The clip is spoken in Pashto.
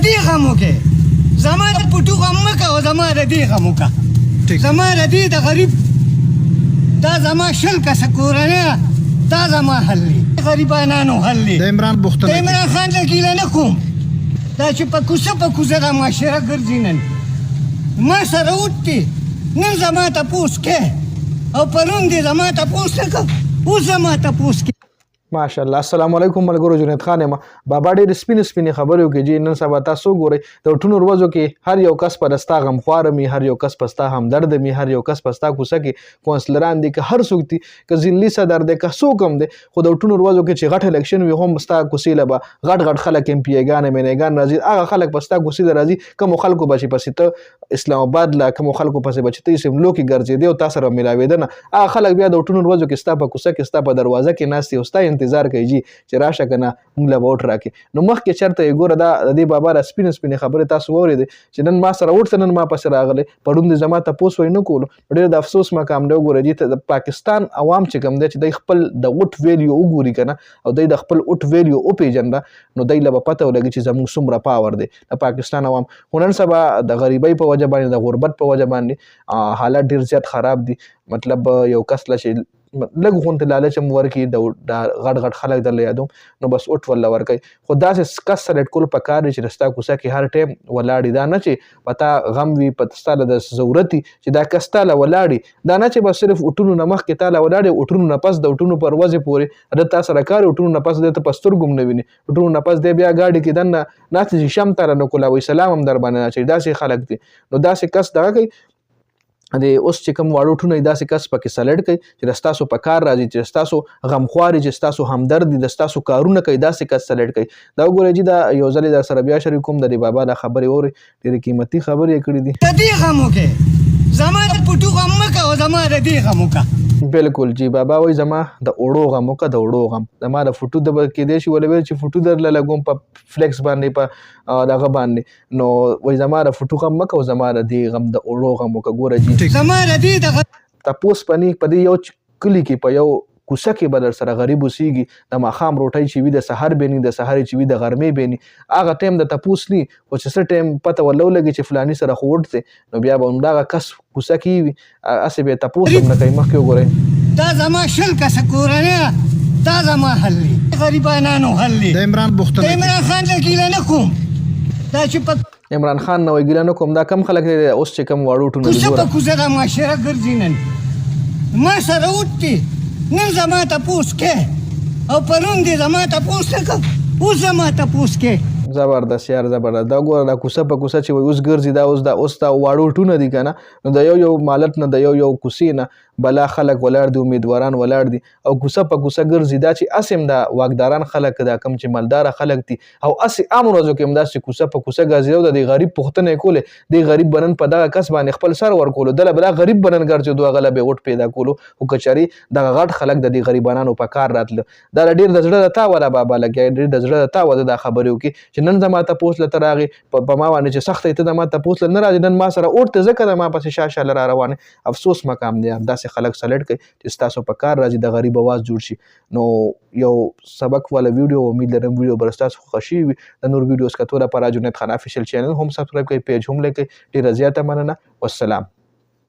دې غم وکړې زما د پټو غم مه کوه زما د دې غم وکړه زما د دې د غریب دا زما شل کسه کورنۍ ده دا زما حل دی غریبانانو حل دی د عمران پوښتنه د عمران خان نه ګیله نه کوم دا چې په کوڅه دا معاشره ګرځي نن ما سره وټي نن زما تپوس کې او پرون دې زما تپوس نه کوه اوس زما تپوس کې ماشاءالله. السلام علیکم ملګرو. جنید خان یم. بابا ډېر سپینې خبرې وکړي چې نن سبا تاسو ګورئ د ټولو ورځو کې هر یو کس پر ستا غمخواره می، هر یو کس پر ستا همدرد می، هر یو کس پر ستا کوڅه کې کونسلران دي که هر څوک دي که ضلعي صدر دی که څوک هم دی خو د ټولو ورځو کې چې غټ الیکشن وي هم ستا کوڅې له به غټ خلک ایم پی ایګان مینېګان راځي هغه خلک په ستا کوڅې ته راځي کومو خلکو به چې پسې ته اسلام آباد له کومو خلکو پسې به چې ته سیملو کې ګرځېدې او تا سره میلاوېده نه هغه خلک بیا د ټولو ورځو کې ستا په کوڅه کې ستا په دروازه کې ناست دي او ستا انتظار کوي جي چې راشه کنه موږ له ووټ راکړي. نو مخکې چېرته یې ګوره دا د دې بابا را سپینې خبرې تاسو واورېدې چې نن ما سره وټ نن ما پسې راغلی پرون دې زما تپوس وی نه کولو. ډېر د افسوس مقام دی. وګوره جي د پاکستان عوام چې کوم دی چې دی خپل د وټ ویلیو وګوري که نه او دی د خپل وټ ویلیو وپېژنده نو دی له به پته ولګي چې زموږ څومره پاور دی د پاکستان عوام. خو نن سبا د غریبۍ په وجه باندې د غربت په وجه باندې حالات ډېر زیات خراب دي. مطلب یو کس له چې لږ غونتې لالچ هم ورکړي د غټ خلک درله یادوم نو بس وټ ورله ورکوي. خو داسې کس سلیکټ کول پکار دی چې د ستا کوڅه کې هر ټایم ولاړي دا نه چې په تا غم وي په ستا له د ضرورت وي چې دا کس تا له ولاړي دا نه چې بس صرف وټونو نه مخکې تا له ولاړې وټونو نه پس د وټونو پر ورځې پورې د تا سره کار وټونو نه پس دی ته په سترګو هم نه ویني وټونو نه پس دی بیا ګاډي کې دننه ناستې چې شم تاله نه کولاوي سلام هم در باندې نه اچوي. داسې خلک دي. نو داسې کس دغه کوي د اوس چې کوم واړه وټونه داسې کس پکې سلیکټ کوي چې د ستاسو په کار راځي چې ستاسو غمخوار چې ستاسو همدرد دي د ستاسو کارونه کوي داسې کس سلیکټ کوي. دا وګورئ جي دا یو ځل در سره بیا شریک کوم د دې بابا دا خبرې اورئ ډېرې قیمتي خبرې یې کړي دي. د دې غم وکړې زما د پټو غم مه کوه زما د دې غم وکړه. بالکل جی بابا وایي زما د اوړو غم وکړه د اوړو غم زما د فوټو د کېدای شي ولې چې فوټو درله لګوم په فلیکس باندې په دغه باندې نو وایي زما د فوټو غم مه کوه زما د دې غم د اوړو غم وکړه. ګوره جي زما د دې تپوس په دې یو کلي کې په یو کوڅه کې به در سره غریب اوسېږي د ماښام روټۍ چې وي د سحر بیني د سحرې چې وي د غرمې بیني هغه ټایم د تپوس ني خو چې څه ټایم پته ورله ولګي چې فلاني سره خو وټ دی نو بیا به همدغه کس کوڅه کې وي هسې بیا تپوس هم نه کوي. مخکې وګورئ دا زما شل کسه کورنۍ ده دا زما حل دی غریبانانو حل دی. د عمران پوښتنه د عمران خان نه ګیله نه کوم دا چې په عمران خان نه وایي ګیله نه کوم دا کم خلک دی اوس چې کم واړه وټونه دي کوڅه په کوڅه دا معاشره ګرځي نن ما سره وټي نن زما تپوس کې او پرون دې زما تپوس نه کوه اوس زما تپوس کې. زبردست یار زبردست. دا ګوره دا کوڅه په کوڅه چې وایي اوس ګرځي دا اوس دا واړه وټونه دي که نه نو د یو مالت نه د یو کوڅې نه بلا خلک ولاړ دي امیدواران ولاړ دي او کوڅه په کوڅه ګرځي دا چې هسې هم دا واکداران خلک دا کم چې مالداره خلک دي او هسې عام ورځو کې هم داسې کوڅه په کوڅه ګرځېدو د دې غریب پوښتنه یې کولې دې غریب به نن په دغه کس باندې خپل سر ورکولو دله به دا غریب به نن ګرځېدو هغه له به وټ پیدا کولو خو که چېرې دغه غټ خلک د دې غریبانانو په کار راتله دا ډېر د زړه د تا والا بابا لګیا ډېر د زړه د تا واده دا خبرې وکړي چې نن زما تپوس له ته راغې په ما باندې چې سخته ته زما تپوس له نه راځي نن ما سره وټ ته ځکه د ما پسې شاله را روانې افسوس مقام دی. داسې خلک سلیکټ کوي چې ستاسو په کار راځي د غریب اواز جوړ شي. نو یو سبق والا ویډیو امید لرم ویډیو به ستاسو خوښي وي. د نور ویډیوز کتو لپاره جنید خان افیشل چینل هم سبسکرایب کړئ پیج هم لیکئ. ډېره زیاته مننه. والسلام.